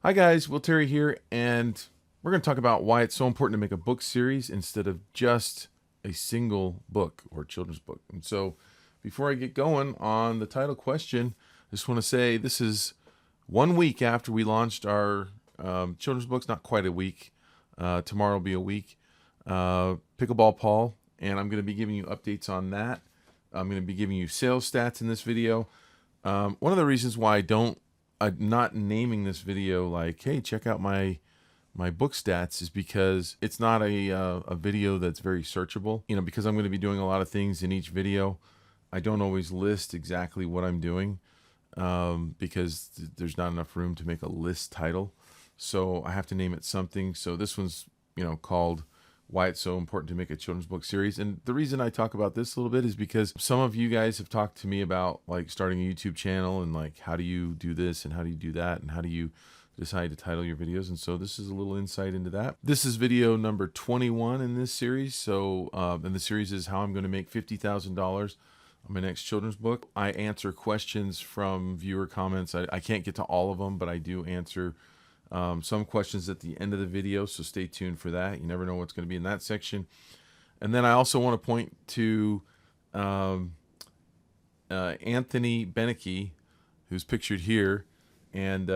Hi guys, Will Terry here, and we're going to talk about why it's so important to make a book series instead of just a single book or children's book. And so before I get going on the title question, I just want to say this is 1 week after we launched our children's books, not quite a week. Tomorrow will be a week. Pickleball Paul, and I'm going to be giving you updates on that. I'm going to be giving you sales stats in this video. One of the reasons why I'm not naming this video like, hey, check out my book stats is because it's not a video that's very searchable. You know, because I'm going to be doing a lot of things in each video, I don't always list exactly what I'm doing because there's not enough room to make a list title. So I have to name it something. So this one's, called Why It's So Important to Make a Children's Book Series. And the reason I talk about this a little bit is because some of you guys have talked to me about like starting a YouTube channel and like, how do you do this and how do you do that and how do you decide to title your videos. And so this is a little insight into that. This is video number 21 in this series. So and the series is how I'm going to make $50,000 on my next children's book. I answer questions from viewer comments. I can't get to all of them, but I do answer some questions at the end of the video, so stay tuned for that. You never know what's going to be in that section. And then I also want to point to Anthony Beneke, who's pictured here, and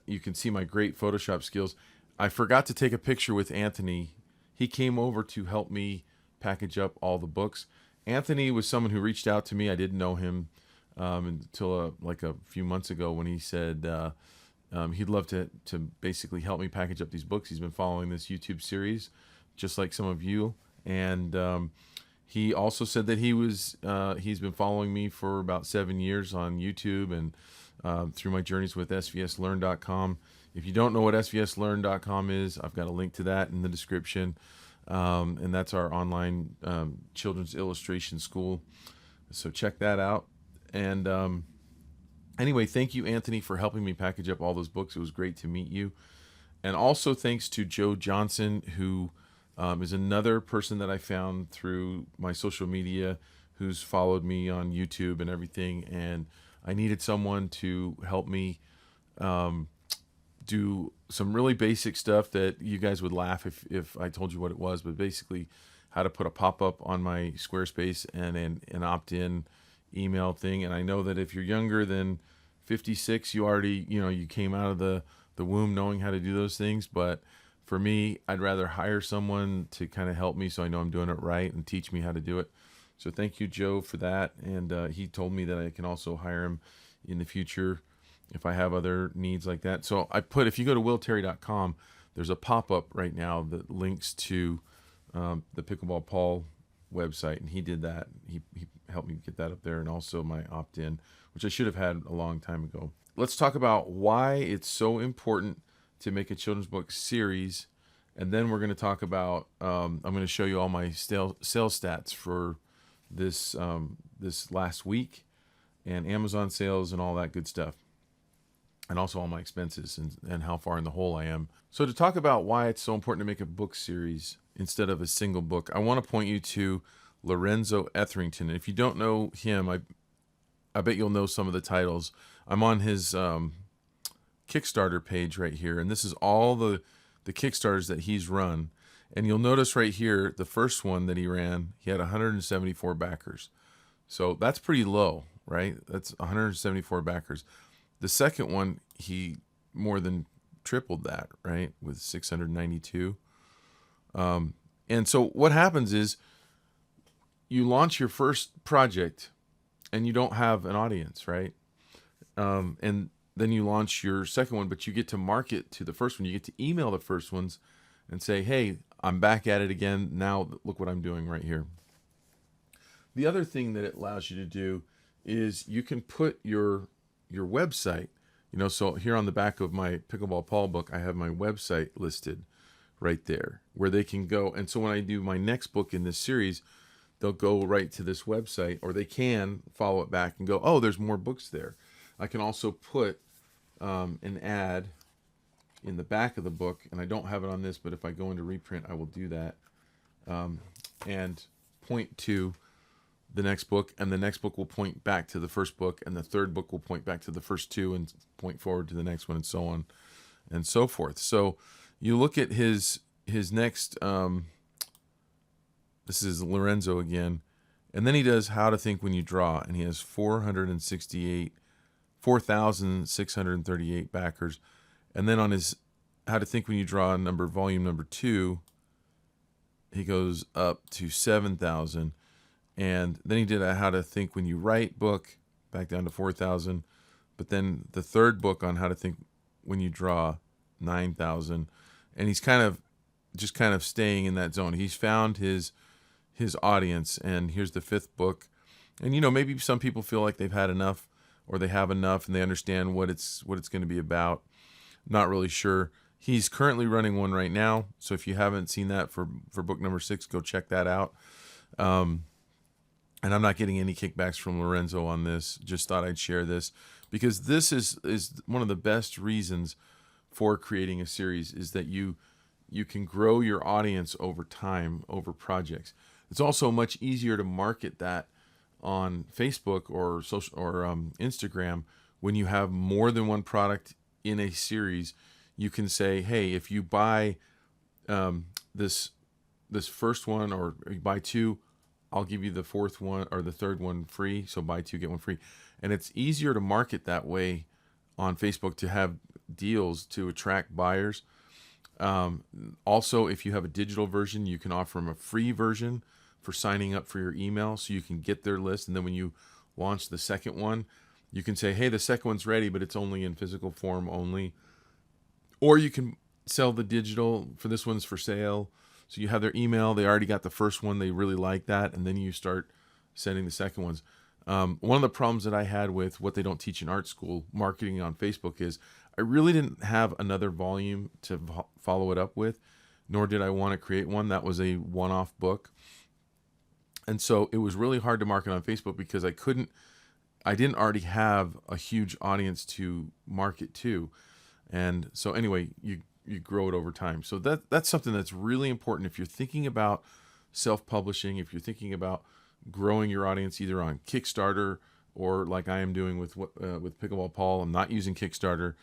you can see my great Photoshop skills. I forgot to take a picture with Anthony. He came over to help me package up all the books. Anthony was someone who reached out to me. I didn't know him until like a few months ago when he said he'd love to basically help me package up these books. He's been following this YouTube series, just like some of you. And he also said that he's been following me for about 7 years on YouTube and through my journeys with svslearn.com. If you don't know what svslearn.com is, I've got a link to that in the description. And that's our online children's illustration school. So check that out. And anyway, thank you, Anthony, for helping me package up all those books. It was great to meet you. And also thanks to Joe Johnson, who is another person that I found through my social media who's followed me on YouTube and everything. And I needed someone to help me do some really basic stuff that you guys would laugh if I told you what it was, but basically how to put a pop-up on my Squarespace and an opt-in email thing. And I know that if you're younger than 56, you already, you came out of the womb knowing how to do those things. But for me, I'd rather hire someone to kind of help me so I know I'm doing it right and teach me how to do it. So thank you, Joe, for that. And he told me that I can also hire him in the future if I have other needs like that. So if you go to willterry.com, there's a pop-up right now that links to the Pickleball Paul website, and he did that. He helped me get that up there, and also my opt-in, which I should have had a long time ago. Let's talk about why it's so important to make a children's book series, and then we're going to talk about I'm going to show you all my sales stats for this last week, and Amazon sales and all that good stuff, and also all my expenses and how far in the hole I am. So to talk about why it's so important to make a book series instead of a single book, I want to point you to Lorenzo Etherington. And if you don't know him, I bet you'll know some of the titles. I'm on his Kickstarter page right here, and this is all the Kickstarters that he's run. And you'll notice right here, the first one that he ran, he had 174 backers. So that's pretty low, right? That's 174 backers. The second one, he more than tripled that, right, with 692. And so what happens is you launch your first project and you don't have an audience, right? And then you launch your second one, but you get to market to the first one. You get to email the first ones and say, hey, I'm back at it again. Now look what I'm doing right here. The other thing that it allows you to do is you can put your website, so here on the back of my Pickleball Paul book, I have my website listed right there where they can go. And so when I do my next book in this series, they'll go right to this website, or they can follow it back and go, oh, there's more books there. I can also put an ad in the back of the book, and I don't have it on this, but if I go into reprint, I will do that, and point to the next book, and the next book will point back to the first book, and the third book will point back to the first two and point forward to the next one, and so on and so forth. So you look at his next. This is Lorenzo again, and then he does How to Think When You Draw, and he has 4,638 backers, and then on his How to Think When You Draw volume number 2, he goes up to 7,000, and then he did a How to Think When You Write book, back down to 4,000, but then the third book on How to Think When You Draw, 9,000, and he's kind of staying in that zone. He's found his audience, and here's the fifth book. And maybe some people feel like they've had enough, or they have enough, and they understand what it's going to be about. Not really sure. He's currently running one right now, so if you haven't seen that for book number 6, go check that out. And I'm not getting any kickbacks from Lorenzo on this. Just thought I'd share this, because this is one of the best reasons for creating a series, is that you can grow your audience over time, over projects. It's also much easier to market that on Facebook or Instagram when you have more than one product in a series. You can say, hey, if you buy this first one, or you buy 2, I'll give you the fourth one or the third one free. So buy 2, get 1 free. And it's easier to market that way on Facebook, to have deals to attract buyers. Also, if you have a digital version, you can offer them a free version for signing up for your email, so you can get their list. And then when you launch the second one, you can say, hey, the second one's ready, but it's only in physical form only. Or you can sell the digital, for this one's for sale. So you have their email, they already got the first one, they really like that, and then you start sending the second ones. One of the problems that I had with What They Don't Teach in Art School marketing on Facebook is I really didn't have another volume to follow it up with, nor did I want to create one. That was a one-off book. And so it was really hard to market on Facebook, because I didn't already have a huge audience to market to. And so anyway, you grow it over time. So that's something that's really important if you're thinking about self-publishing, if you're thinking about growing your audience either on Kickstarter, or like I am doing with Pickleball Paul. I'm not using Kickstarter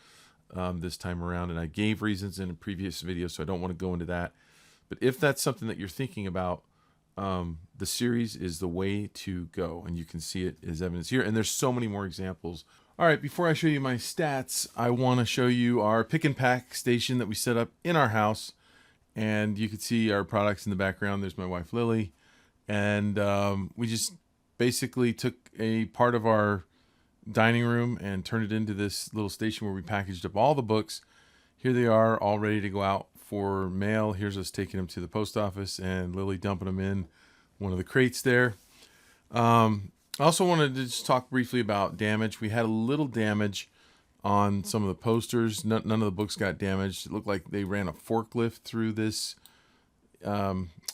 this time around, and I gave reasons in a previous video, so I don't want to go into that. But if that's something that you're thinking about, the series is the way to go, and you can see it as evidence here. And there's so many more examples. All right, before I show you my stats, I want to show you our pick and pack station that we set up in our house. And you can see our products in the background. There's my wife, Lily. And we just basically took a part of our dining room and turned it into this little station where we packaged up all the books. Here they are, all ready to go out for mail. Here's us taking them to the post office, and Lily dumping them in one of the crates there. I also wanted to just talk briefly about damage. We had a little damage on some of the posters. None of the books got damaged. It looked like they ran a forklift through this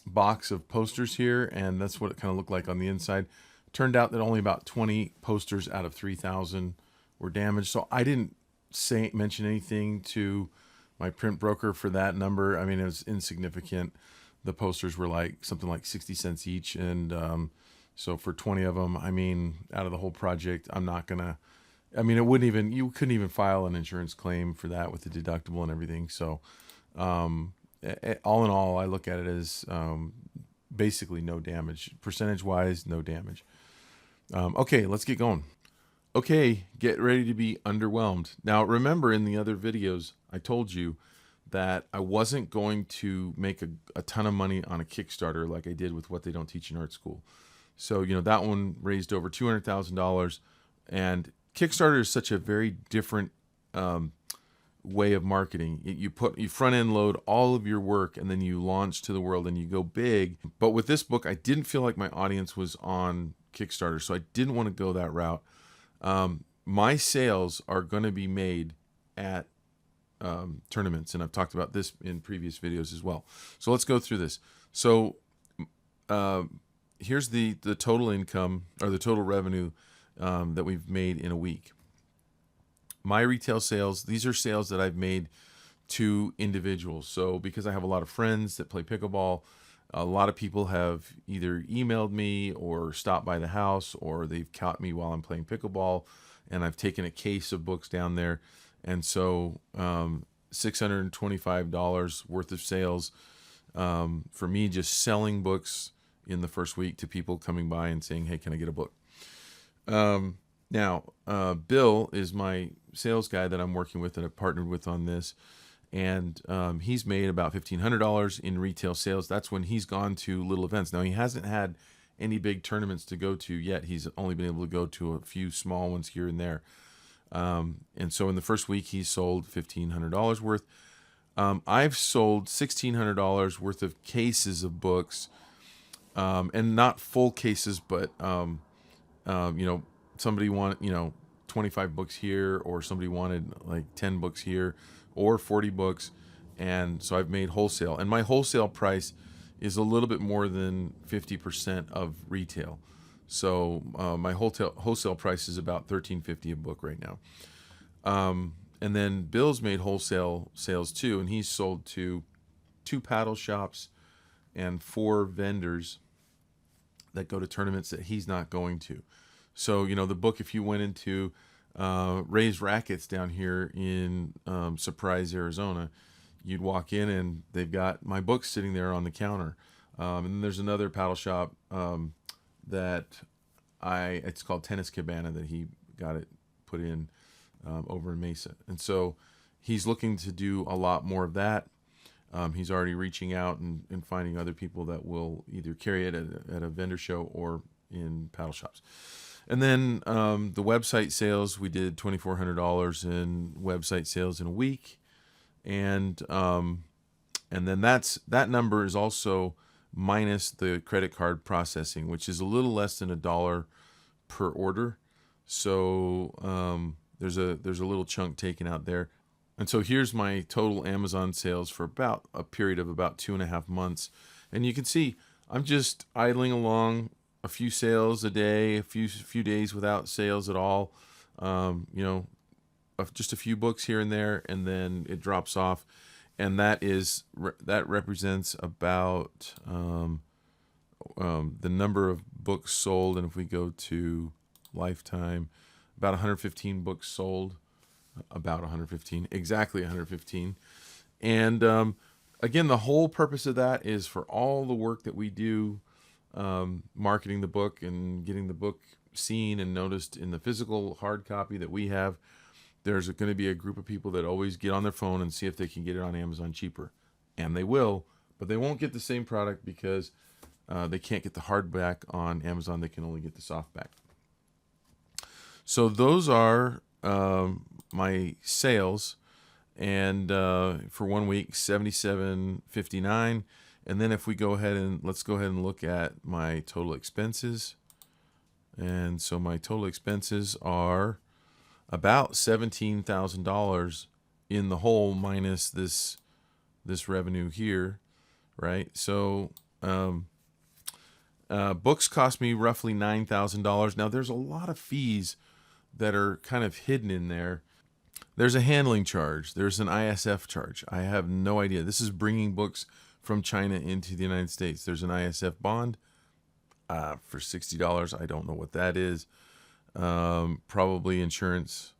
box of posters here, and that's what it kind of looked like on the inside. Turned out that only about 20 posters out of 3,000 were damaged. So I didn't mention anything to my print broker for that number. I mean, it was insignificant. The posters were like something like 60 cents each, and so for 20 of them, I mean, out of the whole project, I'm not gonna. I mean, you couldn't even file an insurance claim for that with the deductible and everything. So, all in all, I look at it as basically no damage. Percentage-wise, no damage. Okay, let's get going. Okay, get ready to be underwhelmed. Now, remember in the other videos, I told you that I wasn't going to make a ton of money on a Kickstarter like I did with What They Don't Teach in Art School. So, that one raised over $200,000, and Kickstarter is such a very different way of marketing. You front end load all of your work, and then you launch to the world and you go big. But with this book, I didn't feel like my audience was on Kickstarter, so I didn't want to go that route. My sales are going to be made at tournaments, and I've talked about this in previous videos as well. So let's go through this. So here's the total income, or the total revenue that we've made in a week. My retail sales, these are sales that I've made to individuals. So because I have a lot of friends that play pickleball, a lot of people have either emailed me or stopped by the house, or they've caught me while I'm playing pickleball, and I've taken a case of books down there. And so $625 worth of sales for me just selling books in the first week to people coming by and saying, hey, can I get a book? Now, Bill is my sales guy that I'm working with and I've partnered with on this. And he's made about $1,500 in retail sales. That's when he's gone to little events. Now, he hasn't had any big tournaments to go to yet. He's only been able to go to a few small ones here and there. And so in the first week, he sold $1,500 worth. I've sold $1,600 worth of cases of books, and not full cases, but somebody wanted 25 books here, or somebody wanted like 10 books here, or 40 books, and so I've made wholesale, and my wholesale price is a little bit more than 50% of retail. So my wholesale price is about $13.50 a book right now. And then Bill's made wholesale sales too, and he's sold to 2 paddle shops and 4 vendors that go to tournaments that he's not going to. So, the book, if you went into Ray's Rackets down here in Surprise, Arizona, you'd walk in and they've got my books sitting there on the counter. And then there's another paddle shop it's called Tennis Cabana, that he got it put in over in Mesa. And so he's looking to do a lot more of that. He's already reaching out and finding other people that will either carry it at a vendor show or in paddle shops. And then the website sales, we did $2,400 in website sales in a week. And then that number is also minus the credit card processing, which is a little less than $1 per order. So there's a little chunk taken out there. And so here's my total Amazon sales for about a period of about 2.5 months. And you can see I'm just idling along, a few sales a day, a few days without sales at all. Just a few books here and there, and then it drops off. And that represents about the number of books sold. And if we go to lifetime, about 115 books sold, about 115, exactly 115. And again, the whole purpose of that is for all the work that we do, marketing the book and getting the book seen and noticed in the physical hard copy that we have. There's going to be a group of people that always get on their phone and see if they can get it on Amazon cheaper. And they will, but they won't get the same product because they can't get the hardback on Amazon. They can only get the softback. So those are my sales. And for 1 week, $77.59. And then if we let's go ahead and look at my total expenses. And so my total expenses are about $17,000 in the hole minus this revenue here, right? So books cost me roughly $9,000. Now there's a lot of fees that are kind of hidden in there. There's a handling charge. There's an ISF charge. I have no idea. This is bringing books from China into the United States. There's an ISF bond for $60. I don't know what that is. Probably insurance,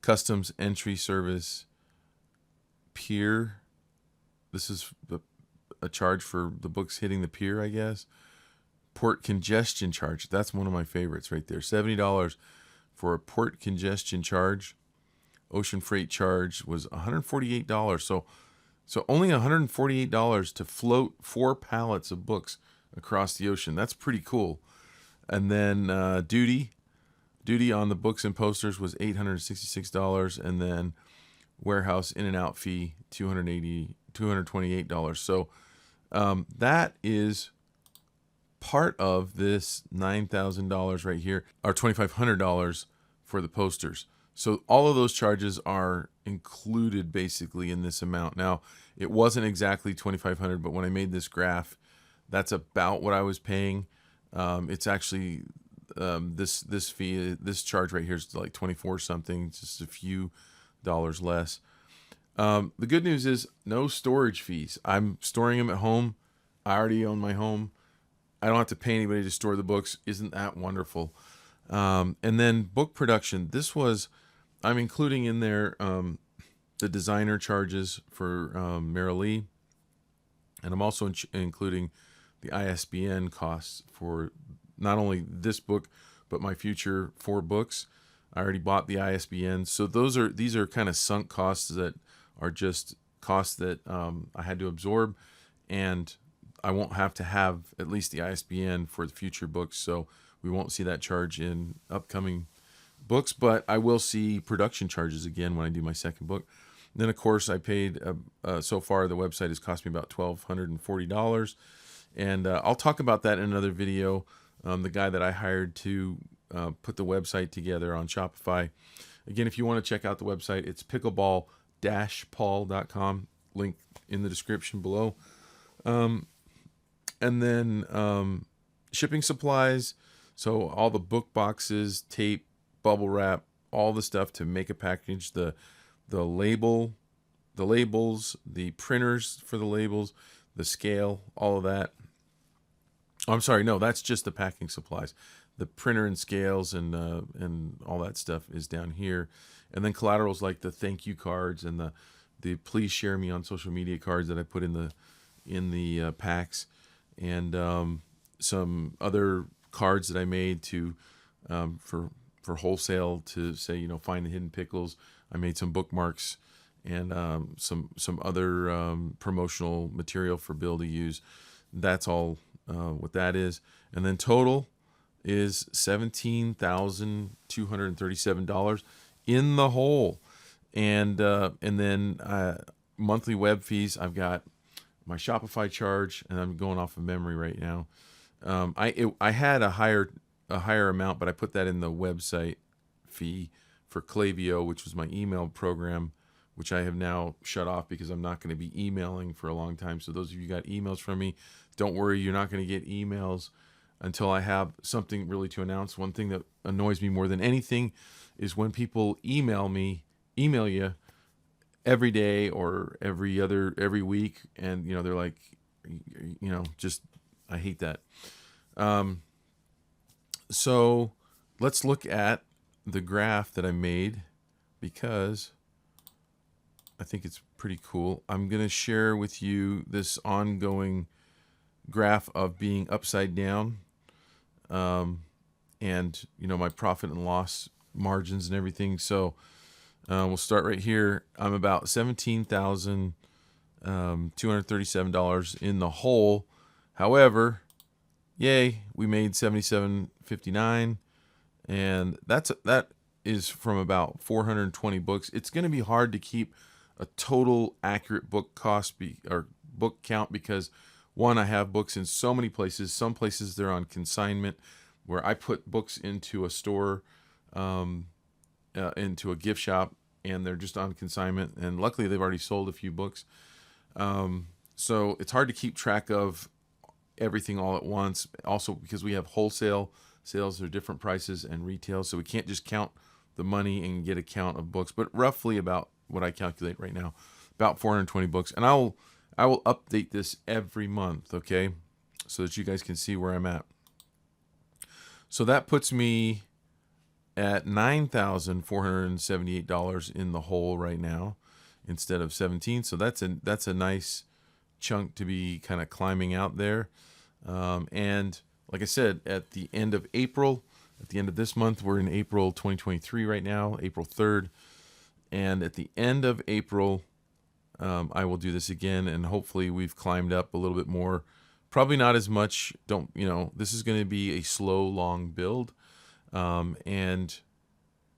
customs entry service, pier. This is a charge for the books hitting the pier, I guess. Port congestion charge. That's one of my favorites right there. $70 for a port congestion charge. Ocean freight charge was $148. So only $148 to float 4 pallets of books across the ocean. That's pretty cool. And then duty on the books and posters was $866, and then warehouse in and out fee $228. So that is part of this $9,000 right here, or $2,500 for the posters. So all of those charges are included basically in this amount. Now, it wasn't exactly $2,500, but when I made this graph, that's about what I was paying. It's actually this fee, this charge right here is like 24 something, just a few dollars less. The good news is no storage fees. I'm storing them at home. I already own my home. I don't have to pay anybody to store the books. Isn't that wonderful? And then book production. I'm including in there the designer charges for Mara Lee, and I'm also including the ISBN costs for not only this book but my future 4 books. I already bought the ISBN, so these are kind of sunk costs that are just costs that I had to absorb, and I won't have to have at least the ISBN for the future books, so we won't see that charge in upcoming books, but I will see production charges again when I do my second book. And then, of course, I paid, so far the website has cost me about $1,240, and I'll talk about that in another video. The guy that I hired to put the website together on Shopify. Again, if you want to check out the website, it's pickleball-paul.com, link in the description below. And then shipping supplies, so all the book boxes, tape, bubble wrap, all the stuff to make a package, the labels, the printers for the labels, the scale, all of that. Oh, I'm sorry, no, that's just the packing supplies. The printer and scales and all that stuff is down here. And then collaterals like the thank you cards and the please share me on social media cards that I put in the packs, and some other cards that I made to for wholesale to say, find the hidden pickles. I made some bookmarks and some other promotional material for Bill to use. That's all what that is. And then total is $17,237 in the hole. And then monthly web fees, I've got my Shopify charge, and I'm going off of memory right now. I had a higher amount, but I put that in the website fee for Klaviyo, which was my email program, which I have now shut off because I'm not going to be emailing for a long time. So those of you who got emails from me, don't worry, you're not going to get emails until I have something really to announce. One thing that annoys me more than anything is when people email you every day or every week, and they're like, just, I hate that. So let's look at the graph that I made, because I think it's pretty cool. I'm going to share with you this ongoing graph of being upside down, and my profit and loss margins and everything. So we'll start right here. I'm about $17,237 in the hole. However, yay, we made $77.59, and that is from about 420 books. It's going to be hard to keep a total accurate book cost or book count, because one, I have books in so many places. Some places they're on consignment, where I put books into a store, into a gift shop, and they're just on consignment. And luckily, they've already sold a few books. So it's hard to keep track of everything all at once. Also, because we have wholesale sales, are different prices, and retail, so we can't just count the money and get a count of books. But roughly about what I calculate right now, about 420 books. And I will update this every month, okay, so that you guys can see where I'm at. So that puts me at $9,478 in the hole right now, instead of 17. So that's a nice chunk to be kind of climbing out there. And like I said, at the end of April, at the end of this month, we're in April 2023 right now, April 3rd. And at the end of April, I will do this again, and hopefully we've climbed up a little bit more. Probably not as much. This is going to be a slow, long build. And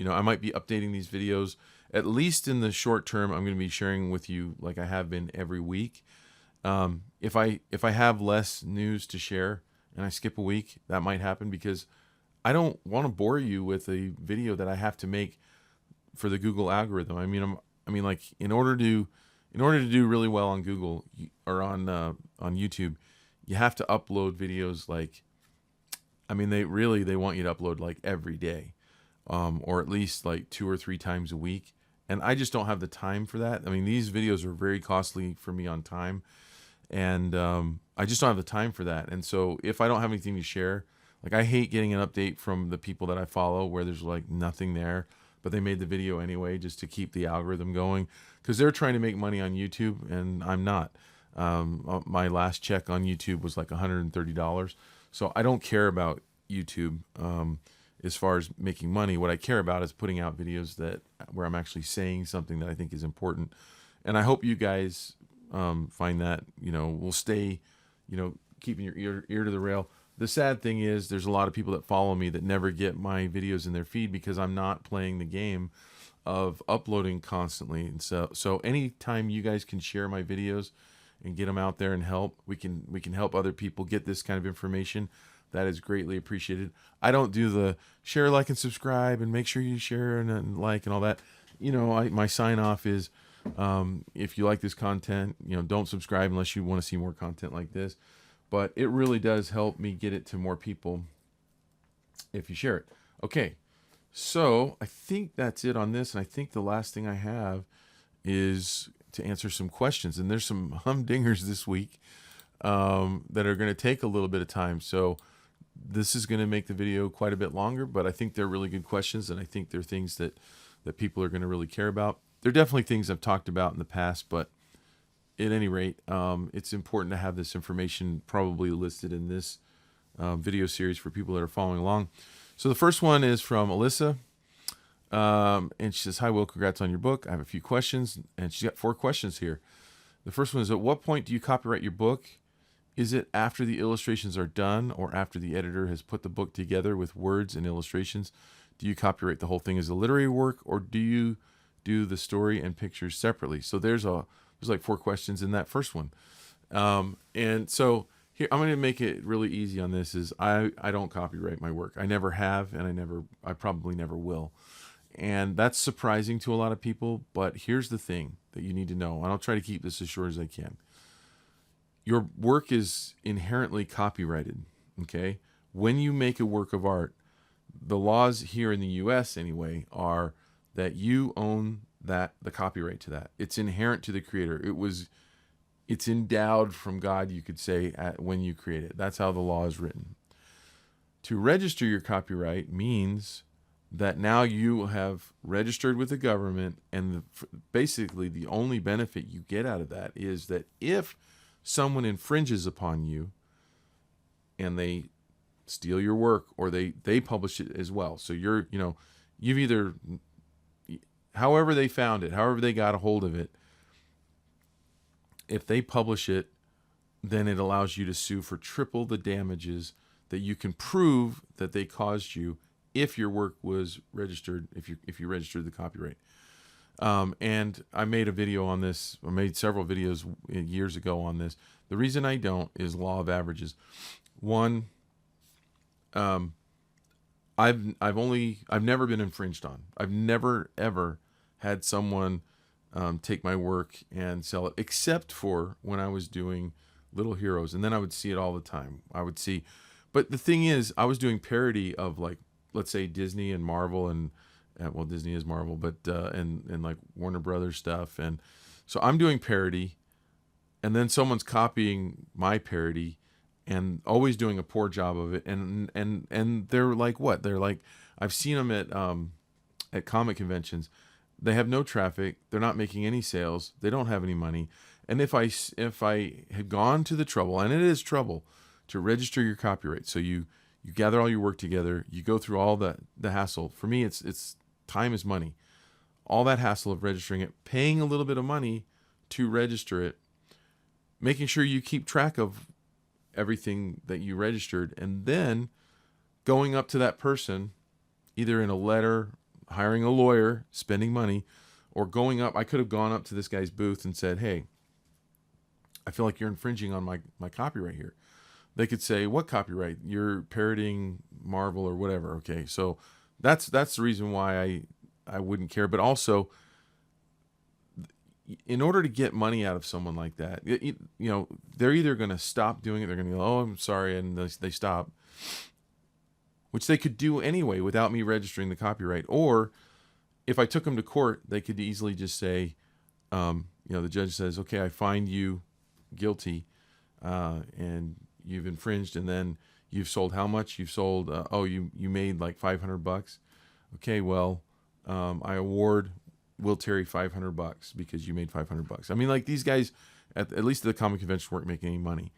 I might be updating these videos, at least in the short term. I'm going to be sharing with you, like I have been, every week. If I have less news to share and I skip a week, that might happen, because I don't want to bore you with a video that I have to make for the Google algorithm. I mean, like, in order to do really well on Google or on YouTube, you have to upload videos. Like, they want you to upload like every day, or at least like 2 or 3 times a week. And I just don't have the time for that. These videos are very costly for me on time, and I just don't have the time for that. And so if I don't have anything to share, like, I hate getting an update from the people that I follow where there's like nothing there, but they made the video anyway just to keep the algorithm going. because they're trying to make money on YouTube and I'm not. My last check on YouTube was like $130. So I don't care about YouTube as far as making money. What I care about is putting out videos where I'm actually saying something that I think is important. And I hope you guys find that, will stay, keeping your ear to the rail. The sad thing is there's a lot of people that follow me that never get my videos in their feed because I'm not playing the game of uploading constantly. And so anytime you guys can share my videos and get them out there and help, we can help other people get this kind of information. That is greatly appreciated. I don't do the share, like, and subscribe and make sure you share and like and all that. My sign off is if you like this content, don't subscribe unless you want to see more content like this. But it really does help me get it to more people if you share it. Okay, so I think that's it on this. And I think the last thing I have is to answer some questions. And there's some humdingers this week that are going to take a little bit of time. So this is going to make the video quite a bit longer, but I think they're really good questions. And I think they're things that people are going to really care about. They're definitely things I've talked about in the past, but at any rate, it's important to have this information probably listed in this video series for people that are following along. So the first one is from Alyssa, and she says, "Hi, Will, congrats on your book. I have a few questions," and she's got 4 questions here. The first one is, at what point do you copyright your book? Is it after the illustrations are done or after the editor has put the book together with words and illustrations? Do you copyright the whole thing as a literary work, or do you do the story and pictures separately? So there's like 4 questions in that first one. And so here, I'm going to make it really easy on this is I don't copyright my work. I never have, and I probably never will. And that's surprising to a lot of people, but here's the thing that you need to know, and I'll try to keep this as short as I can. Your work is inherently copyrighted, okay? When you make a work of art, the laws here in the US anyway are that you own the copyright to that. It's inherent to the creator. It's endowed from God, you could say, when you create it. That's how the law is written. To register your copyright means that now you have registered with the government, and basically the only benefit you get out of that is that if someone infringes upon you and they steal your work or they publish it as well. So you've either, however they found it, however they got a hold of it, if they publish it, then it allows you to sue for triple the damages that you can prove that they caused you if your work was registered, if you registered the copyright. And I made a video on this. I made several videos years ago on this. The reason I don't is law of averages. One, I've never been infringed on. I've never ever had someone take my work and sell it, except for when I was doing Little Heroes, and then I would see it all the time. But the thing is, I was doing parody of, like, let's say Disney and Marvel and well, Disney is Marvel, but and like Warner Brothers stuff, and so I'm doing parody, and then someone's copying my parody, and always doing a poor job of it, and they're like, what? They're like, I've seen them at comic conventions. They have no traffic. They're not making any sales. They don't have any money. And if I had gone to the trouble, and it is trouble, to register your copyright, so you gather all your work together, you go through all the hassle. For me, it's time is money. All that hassle of registering it, paying a little bit of money to register it, making sure you keep track of everything that you registered, and then going up to that person, either in a letter, hiring a lawyer, spending money, or going up. I could have gone up to this guy's booth and said, "Hey, I feel like you're infringing on my copyright here." They could say, "What copyright? You're parodying Marvel or whatever." Okay, so that's the reason why I wouldn't care. But also, in order to get money out of someone like that, they're either going to stop doing it. They're going to go, "Oh, I'm sorry," and they stop, which they could do anyway without me registering the copyright. Or if I took them to court, they could easily just say, the judge says, "Okay, I find you guilty, and you've infringed, and then you've sold how much? You've sold, you made like $500. Okay, well, I award we'll tarry $500 because you made $500. I mean, like these guys, at least at the comic convention, weren't making any money.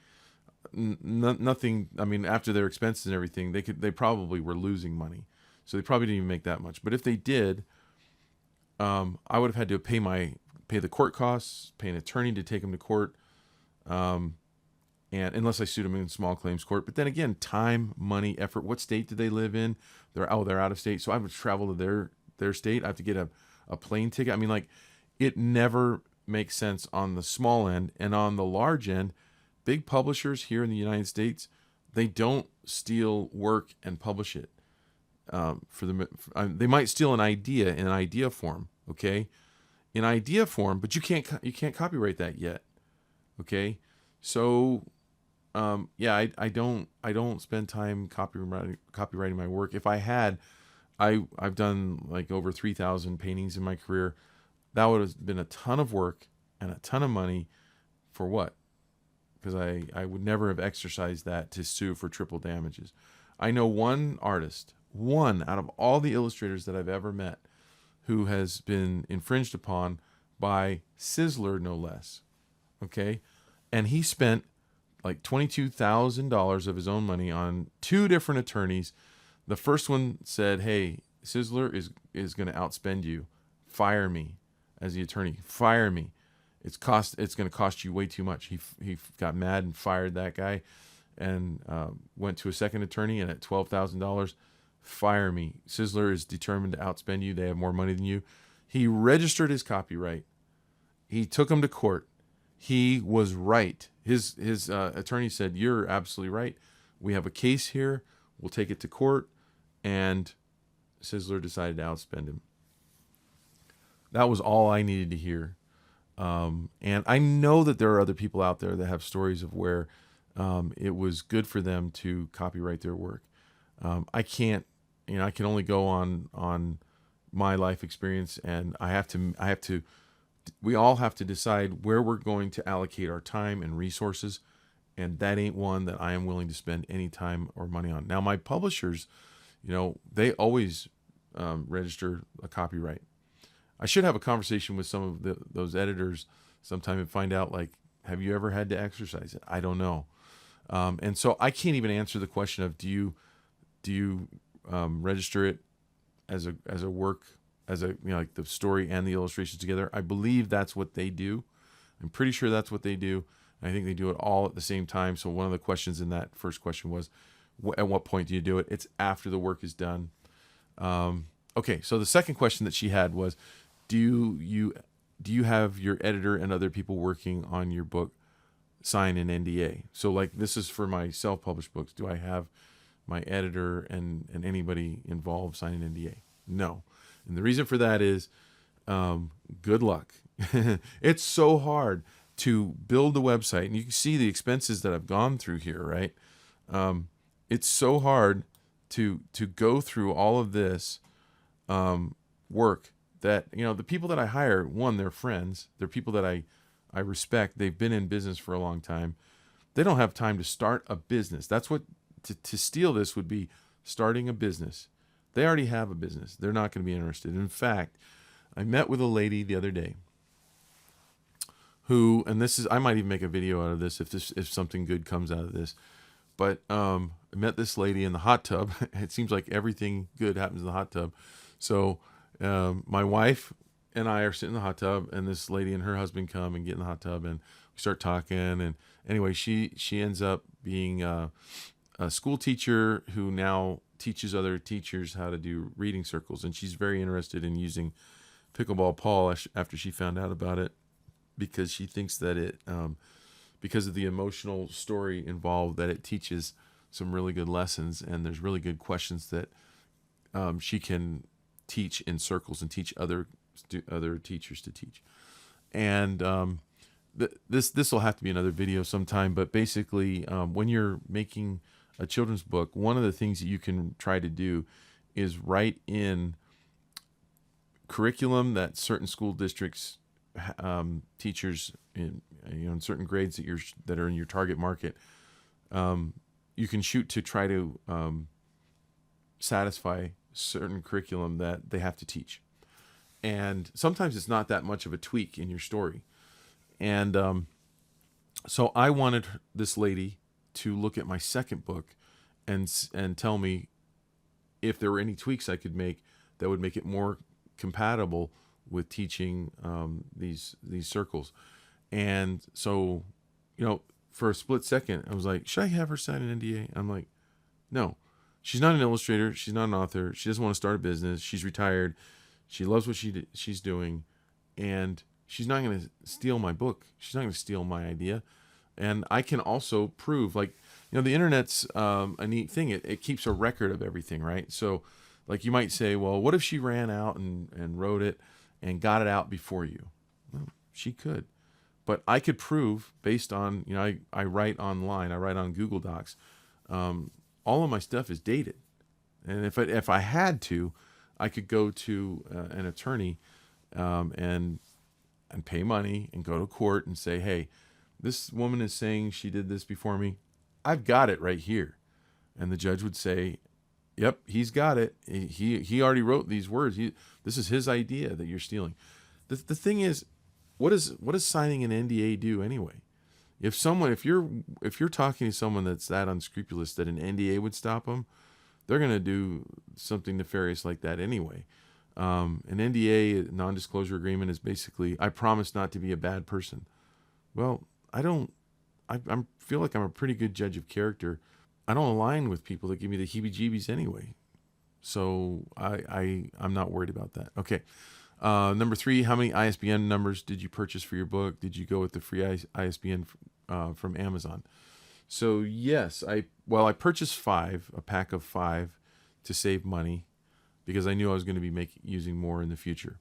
Nothing. I mean, after their expenses and everything, they probably were losing money, so they probably didn't even make that much. But if they did, I would have had to pay the court costs, pay an attorney to take them to court, and unless I sued them in small claims court. But then again, time, money, effort. What state do they live in? They're out of state, so I would travel to their state. I have to get a plane ticket. I mean, like, it never makes sense on the small end. And on the large end, big publishers here in the United States, they don't steal work and publish it. They might steal an idea in idea form, okay? In idea form, but you can't copyright that yet, okay? So, I don't spend time copywriting my work. If I had, I've done like over 3,000 paintings in my career. That would have been a ton of work and a ton of money for what? Because I would never have exercised that to sue for triple damages. I know one artist, one out of all the illustrators that I've ever met, who has been infringed upon by Sizzler, no less. Okay? And he spent like $22,000 of his own money on 2 different attorneys. The first one said, "Hey, Sizzler is going to outspend you. Fire me as the attorney. Fire me. It's going to cost you way too much." He got mad and fired that guy, and went to a second attorney, and at $12,000, "Fire me. Sizzler is determined to outspend you. They have more money than you." He registered his copyright. He took him to court. He was right. His attorney said, "You're absolutely right. We have a case here. We'll take it to court." And Sizzler decided to outspend him. That was all I needed to hear. And I know that there are other people out there that have stories of where it was good for them to copyright their work. I can't, I can only go on my life experience, and we all have to decide where we're going to allocate our time and resources, and that ain't one that I am willing to spend any time or money on. Now, my publishers, they always register a copyright. I should have a conversation with some of those editors sometime and find out, like, have you ever had to exercise it? I don't know. And so I can't even answer the question of do you register it as a work, like the story and the illustrations together. I believe that's what they do. I'm pretty sure that's what they do. I think they do it all at the same time. So one of the questions in that first question was, at what point do you do it? It's after the work is done. Okay, so the second question that she had was, do you have your editor and other people working on your book sign an NDA? So, like, this is for my self-published books. Do I have my editor and anybody involved sign an NDA? No. And the reason for that is, good luck. It's so hard to build a website, and you can see the expenses that I've gone through here, right? It's so hard to go through all of this work that, the people that I hire, one, they're friends. They're people that I respect. They've been in business for a long time. They don't have time to start a business. That's what, to steal this would be starting a business. They already have a business. They're not going to be interested. In fact, I met with a lady the other day who, and I might even make a video out of this if something good comes out of this, but I met this lady in the hot tub. It seems like everything good happens in the hot tub. So my wife and I are sitting in the hot tub, and this lady and her husband come and get in the hot tub, and we start talking. And anyway, she ends up being a school teacher who now teaches other teachers how to do reading circles, and she's very interested in using pickleball Paul after she found out about it, because she thinks that it, because of the emotional story involved, that it teaches some really good lessons, and there's really good questions that she can teach in circles and teach other teachers to teach. And this will have to be another video sometime, but basically, when you're making a children's book, one of the things that you can try to do is write in curriculum that certain school districts, teachers in certain grades that are in your target market, you can shoot to try to satisfy certain curriculum that they have to teach. And sometimes it's not that much of a tweak in your story. And so I wanted this lady to look at my second book and tell me if there were any tweaks I could make that would make it more compatible with teaching these circles. And so, for a split second, I was like, should I have her sign an NDA? I'm like, no. She's not an illustrator. She's not an author. She doesn't want to start a business. She's retired. She loves what she's doing. And she's not going to steal my book. She's not going to steal my idea. And I can also prove, like, the internet's a neat thing. It keeps a record of everything, right? So, like, you might say, well, what if she ran out and wrote it and got it out before you? Well, she could. But I could prove based on, I write online. I write on Google Docs. All of my stuff is dated. And if I had to, I could go to an attorney and pay money and go to court and say, hey, this woman is saying she did this before me. I've got it right here. And the judge would say, yep, he's got it. He already wrote these words. This is his idea that you're stealing. The thing is, what does signing an NDA do anyway? If you're talking to someone that's that unscrupulous that an NDA would stop them, they're going to do something nefarious like that anyway. An NDA, non-disclosure agreement, is basically, I promise not to be a bad person. Well, I feel like I'm a pretty good judge of character. I don't align with people that give me the heebie-jeebies anyway. So I'm not worried about that. Okay. Number 3, how many ISBN numbers did you purchase for your book? Did you go with the free ISBN from Amazon? So yes, I purchased 5, a pack of 5 to save money because I knew I was going to be using more in the future.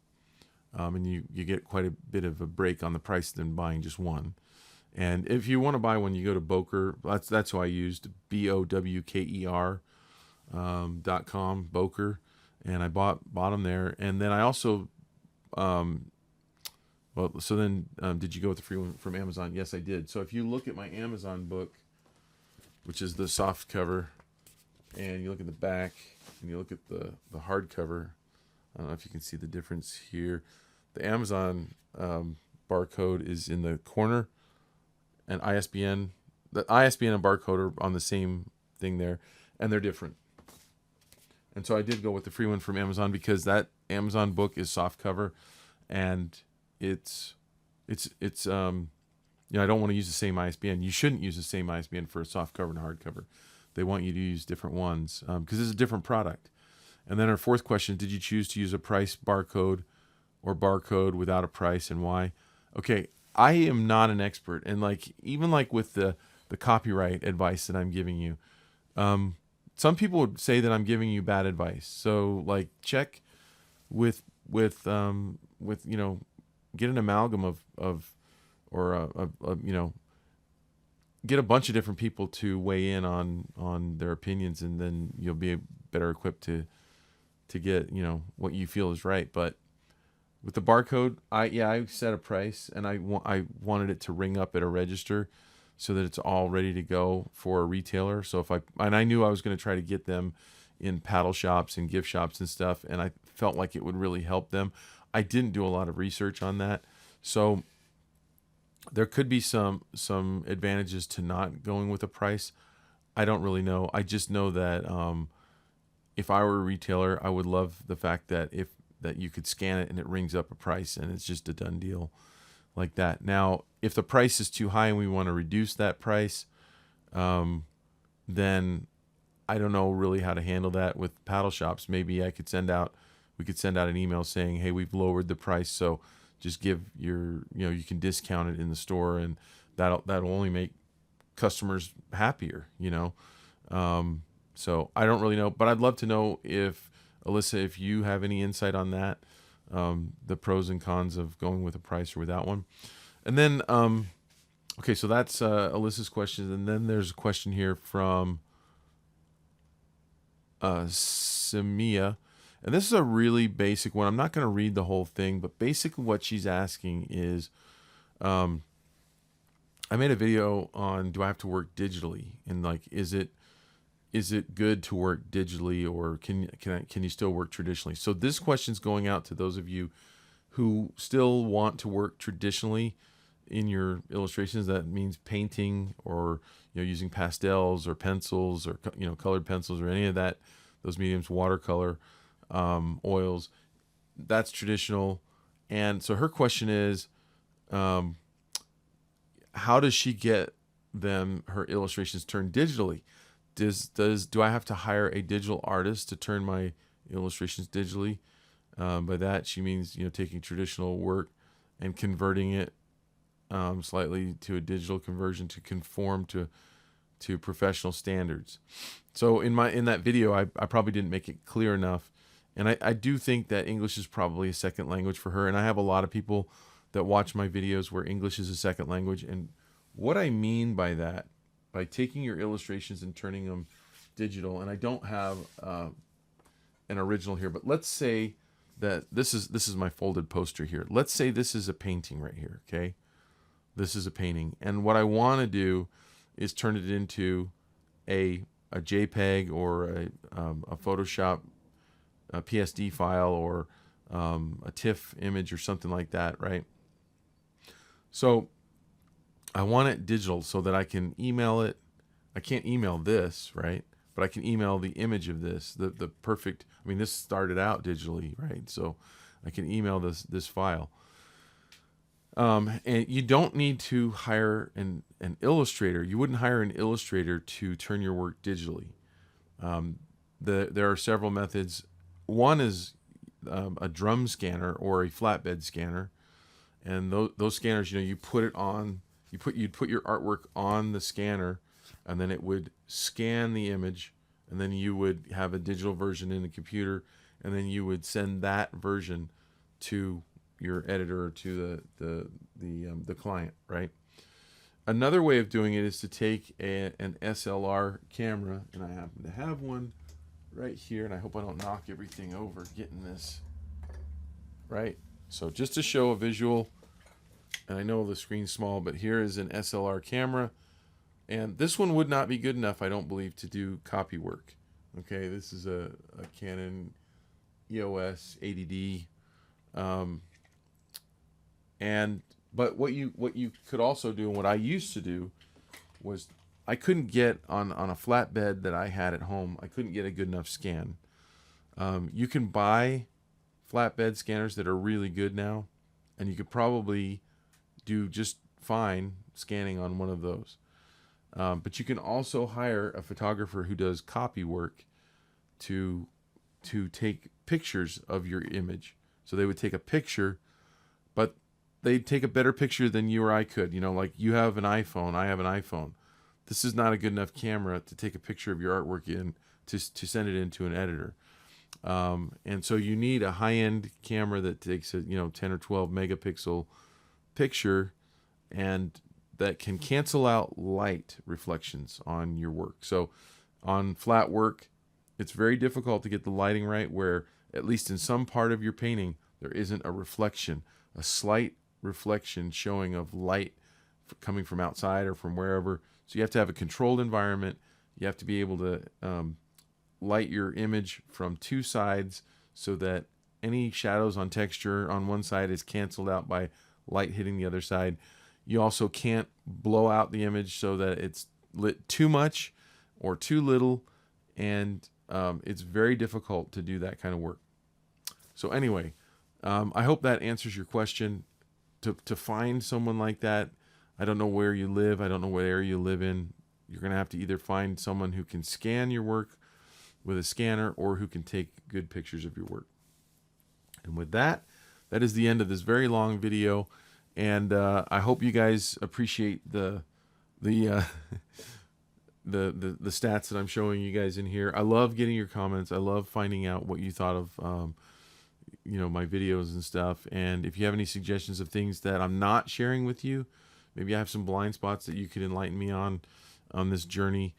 And you get quite a bit of a break on the price than buying just one. And if you want to buy one, you go to Boker. That's who I used, BOWKER .com, Boker, and I bought them there. And then I also, did you go with the free one from Amazon? Yes, I did. So if you look at my Amazon book, which is the soft cover, and you look at the back, and you look at the hard cover, I don't know if you can see the difference here. The Amazon barcode is in the corner, and the ISBN and barcode are on the same thing there, and they're different. And so I did go with the free one from Amazon because that Amazon book is soft cover, and it's I don't want to use the same ISBN. You shouldn't use the same ISBN for a soft cover and a hard cover. They want you to use different ones because it's a different product. And then our fourth question, did you choose to use a price barcode or barcode without a price, and why? Okay, I am not an expert. And even with the copyright advice that I'm giving you, some people would say that I'm giving you bad advice. So check with get an amalgam get a bunch of different people to weigh in on their opinions, and then you'll be better equipped to get what you feel is right. But with the barcode, I set a price, and I wanted it to ring up at a register so that it's all ready to go for a retailer. So I knew I was going to try to get them in paddle shops and gift shops and stuff, and I felt like it would really help them. I didn't do a lot of research on that, so there could be some advantages to not going with a price. I don't really know. I just know that if I were a retailer, I would love the fact that you could scan it and it rings up a price and it's just a done deal like that. Now, if the price is too high and we want to reduce that price, then I don't know really how to handle that with paddle shops. Maybe we could send out an email saying, hey, we've lowered the price, so just give you can discount it in the store, and that'll only make customers happier, So I don't really know, but I'd love to know if you have any insight on that, the pros and cons of going with a price or without one. And then, okay, so that's Alyssa's question. And then there's a question here from Samia. And this is a really basic one. I'm not going to read the whole thing, but basically what she's asking is, I made a video on, do I have to work digitally? And is it is it good to work digitally, or can you still work traditionally? So this question's going out to those of you who still want to work traditionally in your illustrations. That means painting, or using pastels or pencils, or colored pencils, or any of that, those mediums, watercolor, oils. That's traditional. And so her question is, how does she get her illustrations turned digitally? Do I have to hire a digital artist to turn my illustrations digitally? By that she means taking traditional work and converting it slightly to a digital conversion to conform to professional standards. So in that video, I probably didn't make it clear enough, and I do think that English is probably a second language for her. And I have a lot of people that watch my videos where English is a second language. And what I mean by that, by taking your illustrations and turning them digital, and I don't have an original here, but let's say that this is my folded poster here. Let's say this is a painting right here, okay? This is a painting, and what I want to do is turn it into a JPEG, or a Photoshop, a PSD file, or a TIFF image, or something like that, right? So I want it digital so that I can email it. I can't email this, right? But I can email the image of this, the perfect. I mean, this started out digitally, right? So I can email this file. And you don't need to hire an illustrator. You wouldn't hire an illustrator to turn your work digitally. There are several methods. One is a drum scanner or a flatbed scanner, and those scanners, you put it on. You'd put your artwork on the scanner, and then it would scan the image, and then you would have a digital version in the computer, and then you would send that version to your editor, or to the client, right? Another way of doing it is to take an SLR camera, and I happen to have one right here, and I hope I don't knock everything over getting this right. So just to show a visual, and I know the screen's small, but here is an SLR camera, and this one would not be good enough, I don't believe, to do copy work. Okay, this is a Canon EOS 80D, but what you could also do, and what I used to do, was I couldn't get on a flatbed that I had at home, I couldn't get a good enough scan. You can buy flatbed scanners that are really good now, and you could probably do just fine scanning on one of those. But you can also hire a photographer who does copy work to take pictures of your image. So they would take a picture, but they'd take a better picture than you or I could. Like you have an iPhone, I have an iPhone. This is not a good enough camera to take a picture of your artwork in to send it into an editor. And so you need a high-end camera that takes a 10 or 12 megapixel picture, and that can cancel out light reflections on your work. So on flat work, it's very difficult to get the lighting right, where at least in some part of your painting there isn't a reflection, a slight reflection showing of light coming from outside or from wherever. So you have to have a controlled environment. You have to be able to light your image from two sides so that any shadows on texture on one side is canceled out by light hitting the other side. You also can't blow out the image so that it's lit too much or too little, and it's very difficult to do that kind of work. So anyway, I hope that answers your question. To find someone like that, I don't know where you live, I don't know what area you live in. You're going to have to either find someone who can scan your work with a scanner, or who can take good pictures of your work. And with that, that is the end of this very long video. And I hope you guys appreciate the stats that I'm showing you guys in here. I love getting your comments. I love finding out what you thought of my videos and stuff. And if you have any suggestions of things that I'm not sharing with you, maybe I have some blind spots that you could enlighten me on this journey,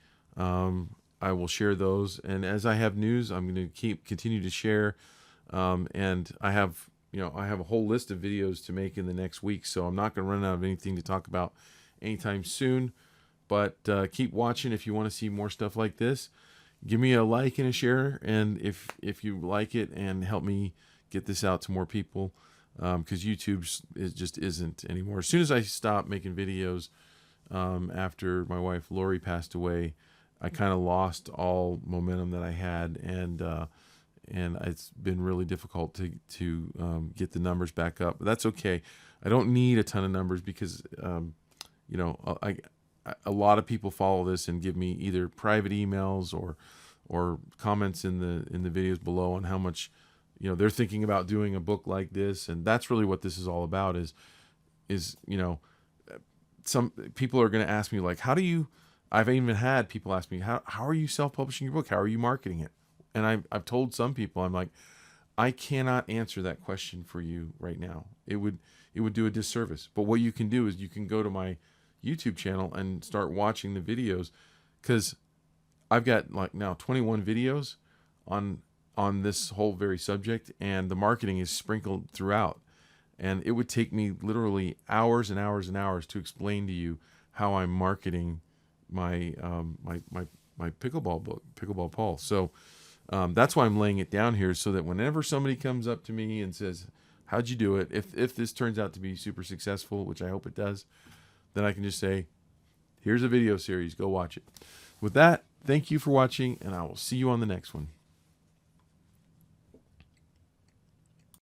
I will share those. And as I have news, I'm going to continue to share. And I have a whole list of videos to make in the next week, so I'm not going to run out of anything to talk about anytime soon. But keep watching if you want to see more stuff like this. give me a like and a share, and if you like it, and help me get this out to more people, because YouTube just isn't anymore. As soon as I stopped making videos, after my wife Lori passed away, I kind of lost all momentum that I had, and it's been really difficult to get the numbers back up. But that's okay. I don't need a ton of numbers because a lot of people follow this and give me either private emails or comments in the videos below on how much they're thinking about doing a book like this. And that's really what this is all about, is some people are going to ask me, like, I've even had people ask me, how are you self-publishing your book? How are you marketing it? And I've told some people, I'm like, I cannot answer that question for you right now. It would do a disservice. But what you can do is you can go to my YouTube channel and start watching the videos, because I've got like now 21 videos on this whole very subject, and the marketing is sprinkled throughout. And it would take me literally hours and hours and hours to explain to you how I'm marketing my my pickleball book, Pickleball Paul. So that's why I'm laying it down here, so that whenever somebody comes up to me and says, how'd you do it? If this turns out to be super successful, which I hope it does, then I can just say, here's a video series, go watch it. With that, thank you for watching, and I will see you on the next one.